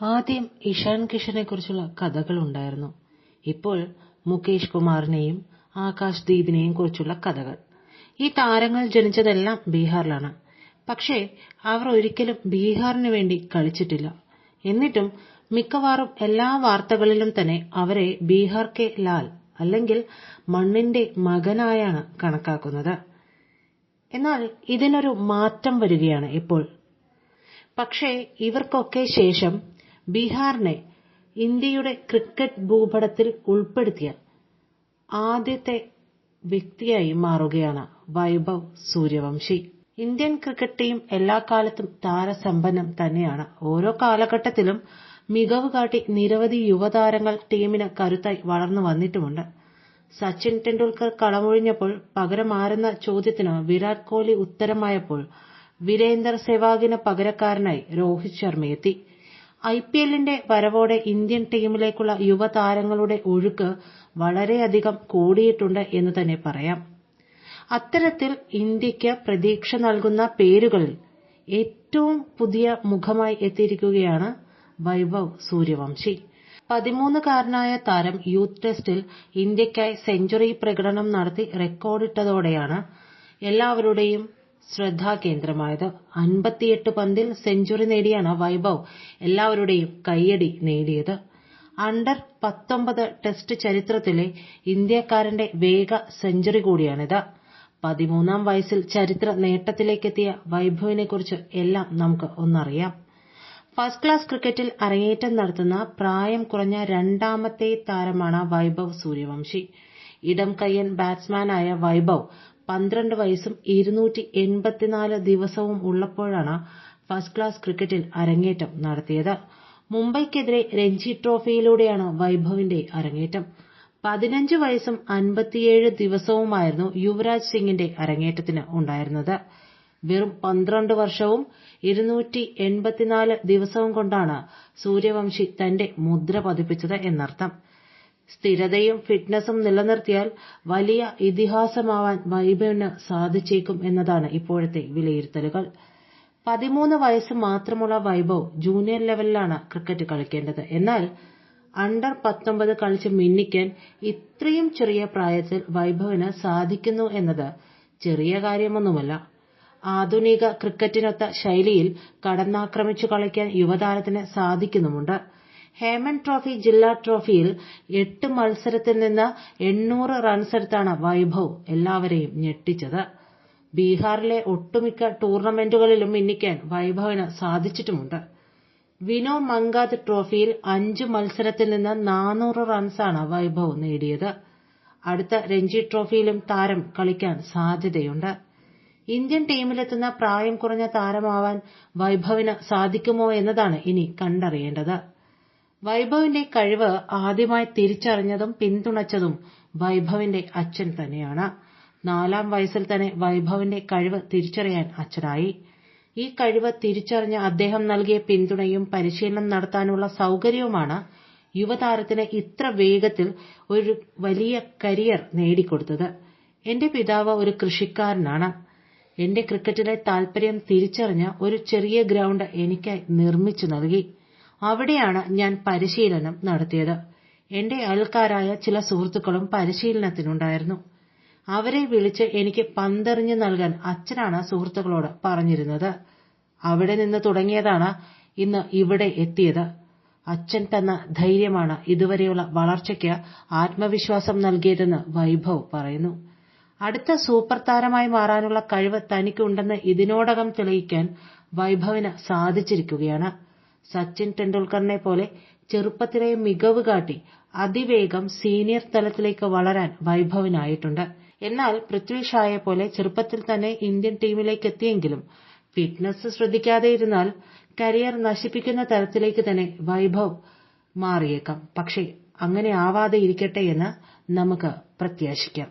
ആദ്യം ഇഷാൻ കിഷനെ കുറിച്ചുള്ള കഥകളുണ്ടായിരുന്നു. ഇപ്പോൾ മുകേഷ് കുമാറിനെയും ആകാശ് ദീപിനെയും കുറിച്ചുള്ള കഥകൾ. ഈ താരങ്ങൾ ജനിച്ചതെല്ലാം ബീഹാറിലാണ്. പക്ഷേ അവർ ഒരിക്കലും ബീഹാറിന് വേണ്ടി കളിച്ചിട്ടില്ല. എന്നിട്ടും മിക്കവാറും എല്ലാ വാർത്തകളിലും തന്നെ അവരെ ബീഹാർ കെ ലാൽ അല്ലെങ്കിൽ മണ്ണിന്റെ മകനായാണ് കണക്കാക്കുന്നത്. എന്നാൽ ഇതിനൊരു മാറ്റം വരികയാണ് ഇപ്പോൾ. പക്ഷേ ഇവർക്കൊക്കെ ശേഷം ബീഹാറിനെ ഇന്ത്യയുടെ ക്രിക്കറ്റ് ഭൂപടത്തിൽ ഉൾപ്പെടുത്തിയ ആദ്യത്തെ വ്യക്തിയായി മാറുകയാണ് Vaibhav Suryavanshi. Indian cricket team എല്ലാ കാലത്തും താരസമ്പന്നം തന്നെയാണ്. ഓരോ കാലഘട്ടത്തിലും മികവ് കാട്ടി നിരവധി യുവതാരങ്ങൾ ടീമിന് കരുത്തായി വളർന്നു വന്നിട്ടുമുണ്ട്. സച്ചിൻ ടെണ്ടുൽക്കർ കളമൊഴിഞ്ഞപ്പോൾ പകരമാരെന്ന ചോദ്യത്തിന് വിരാട് കോഹ്ലി ഉത്തരമായപ്പോൾ വീരേന്ദർ സെവാഗിന് പകരക്കാരനായി രോഹിത് ശർമ്മയെത്തി. IPLന്റെ വരവോടെ ഇന്ത്യൻ ടീമിലേക്കുള്ള യുവതാരങ്ങളുടെ ഒഴുക്ക് വളരെയധികം കൂടിയിട്ടുണ്ട് എന്ന് തന്നെ പറയാം. അത്തരത്തിൽ ഇന്ത്യക്ക് പ്രതീക്ഷ നൽകുന്ന പേരുകളിൽ ഏറ്റവും പുതിയ മുഖമായി എത്തിയിരിക്കുകയാണ് വൈഭവ് സൂര്യവംശി. 13-കാരനായ താരം യൂത്ത് ടെസ്റ്റിൽ ഇന്ത്യക്കായി സെഞ്ചുറി പ്രകടനം നടത്തി റെക്കോർഡിട്ടതോടെയാണ് എല്ലാവരുടെയും ശ്രദ്ധാകേന്ദ്രമായത്. 58 പന്തിൽ സെഞ്ചുറി നേടിയാണ് വൈഭവ് എല്ലാവരുടെയും കയ്യടി നേടിയത്. അണ്ടർ-19 ടെസ്റ്റ് ചരിത്രത്തിലെ ഇന്ത്യക്കാരന്റെ വേഗ സെഞ്ചുറി കൂടിയാണിത്. 13-ാം വയസ്സിൽ ചരിത്ര നേട്ടത്തിലേക്കെത്തിയ വൈഭവിനെക്കുറിച്ച് എല്ലാം നമുക്ക് ഒന്നറിയാം. ഫസ്റ്റ് ക്ലാസ് ക്രിക്കറ്റിൽ അരങ്ങേറ്റം നടത്തുന്ന പ്രായം കുറഞ്ഞ രണ്ടാമത്തെ താരമാണ് വൈഭവ് സൂര്യവംശി. ഇടം കയ്യൻ ബാറ്റ്സ്മാനായ വൈഭവ് 12 വയസ്സും 284 ദിവസവും ഉള്ളപ്പോഴാണ് ഫസ്റ്റ് ക്ലാസ് ക്രിക്കറ്റിൽ അരങ്ങേറ്റം നടത്തിയത്. മുംബൈക്കെതിരെ രഞ്ജി ട്രോഫിയിലൂടെയാണ് വൈഭവിന്റെ അരങ്ങേറ്റം. 15 വയസ്സും 57 ദിവസവുമായിരുന്നു യുവരാജ് സിംഗിന്റെ അരങ്ങേറ്റത്തിന് ഉണ്ടായിരുന്നത്. വെറും 12 വർഷവും 284 ദിവസവും കൊണ്ടാണ് സൂര്യവംശി തന്റെ മുദ്ര പതിപ്പിച്ചത് എന്നർത്ഥം. സ്ഥിരതയും ഫിറ്റ്നസും നിലനിർത്തിയാൽ വലിയ ഇതിഹാസമാവാൻ വൈഭവിന് സാധിച്ചേക്കും എന്നതാണ് ഇപ്പോഴത്തെ വിലയിരുത്തലുകൾ. 13 വയസ്സ് മാത്രമുള്ള വൈഭവ് ജൂനിയർ ലെവലിലാണ് ക്രിക്കറ്റ് കളിക്കേണ്ടത്. എന്നാൽ അണ്ടർ-19 കളിച്ച് മിന്നിക്കാൻ ഇത്രയും ചെറിയ പ്രായത്തിൽ വൈഭവിന് സാധിക്കുന്നു എന്നത് ചെറിയ കാര്യമൊന്നുമല്ല. ആധുനിക ക്രിക്കറ്റിനൊത്ത ശൈലിയിൽ കടന്നാക്രമിച്ചു കളിക്കാൻ യുവതാരത്തിന് സാധിക്കുന്നുമുണ്ട്. ഹേമൻ ട്രോഫി ജില്ലാ ട്രോഫിയിൽ 8 മത്സരത്തിൽ നിന്ന് 800 റൺസെടുത്താണ് വൈഭവ് എല്ലാവരെയും ഞെട്ടിച്ചത്. ബീഹാറിലെ ഒട്ടുമിക്ക ടൂർണമെന്റുകളിലും മിന്നിക്കാൻ വൈഭവിന് സാധിച്ചിട്ടുമുണ്ട്. വിനോ മങ്കാദ് ട്രോഫിയിൽ 5 മത്സരത്തിൽ നിന്ന് 400 റൺസാണ് വൈഭവ് നേടിയത്. അടുത്ത രഞ്ജി ട്രോഫിയിലും താരം കളിക്കാൻ സാധ്യതയുണ്ട്. ഇന്ത്യൻ ടീമിലെത്തുന്ന പ്രായം കുറഞ്ഞ താരമാവാൻ വൈഭവിന് സാധിക്കുമോ എന്നതാണ് ഇനി കണ്ടറിയേണ്ടത്. വൈഭവിന്റെ കഴിവ് ആദ്യമായി തിരിച്ചറിഞ്ഞതും പിന്തുണച്ചതും വൈഭവിന്റെ അച്ഛൻ തന്നെയാണ്. 4-ാം വയസ്സിൽ തന്നെ വൈഭവിന്റെ കഴിവ് തിരിച്ചറിയാൻ അച്ഛനായി. ഈ കഴിവ് തിരിച്ചറിഞ്ഞ അദ്ദേഹം നൽകിയ പിന്തുണയും പരിശീലനം നടത്താനുള്ള സൗകര്യവുമാണ് യുവതാരത്തിന് ഇത്ര വേഗത്തിൽ ഒരു വലിയ കരിയർ നേടിക്കൊടുത്തത്. എന്റെ പിതാവ് ഒരു കൃഷിക്കാരനാണ്. എന്റെ ക്രിക്കറ്റിലെ താൽപര്യം തിരിച്ചറിഞ്ഞ ഒരു ചെറിയ ഗ്രൗണ്ട് എനിക്കായി നിർമ്മിച്ചു നൽകി. അവിടെയാണ് ഞാൻ പരിശീലനം നടത്തിയത്. എന്റെ അയൽക്കാരായ ചില സുഹൃത്തുക്കളും പരിശീലനത്തിനുണ്ടായിരുന്നു. അവരെ വിളിച്ച് എനിക്ക് പന്തെറിഞ്ഞു നൽകാൻ അച്ഛനാണ് സുഹൃത്തുക്കളോട് പറഞ്ഞിരുന്നത്. അവിടെ നിന്ന് തുടങ്ങിയതാണ് ഇന്ന് ഇവിടെ എത്തിയത്. അച്ഛൻ തന്ന ധൈര്യമാണ് ഇതുവരെയുള്ള വളർച്ചയ്ക്ക് ആത്മവിശ്വാസം നൽകിയതെന്ന് വൈഭവ് പറയുന്നു. അടുത്ത സൂപ്പർ താരമായി മാറാനുള്ള കഴിവ് തനിക്കുണ്ടെന്ന് ഇതിനോടകം തെളിയിക്കാൻ വൈഭവിന് സാധിച്ചിരിക്കുകയാണ്. സച്ചിൻ ടെണ്ടുൽക്കറിനെ പോലെ ചെറുപ്പത്തിലെ മികവ് കാട്ടി അതിവേഗം സീനിയർ തലത്തിലേക്ക് വളരാൻ വൈഭവിനായിട്ടുണ്ട്. എന്നാൽ പൃഥ്വി ഷായെ പോലെ ചെറുപ്പത്തിൽ തന്നെ ഇന്ത്യൻ ടീമിലേക്ക് എത്തിയെങ്കിലും ഫിറ്റ്നസ് ശ്രദ്ധിക്കാതെയിരുന്നാൽ കരിയർ നശിപ്പിക്കുന്ന തരത്തിലേക്ക് തന്നെ വൈഭവ് മാറിയേക്കാം. പക്ഷേ അങ്ങനെ ആവാതെ ഇരിക്കട്ടെ എന്ന് നമുക്ക് പ്രത്യാശിക്കാം.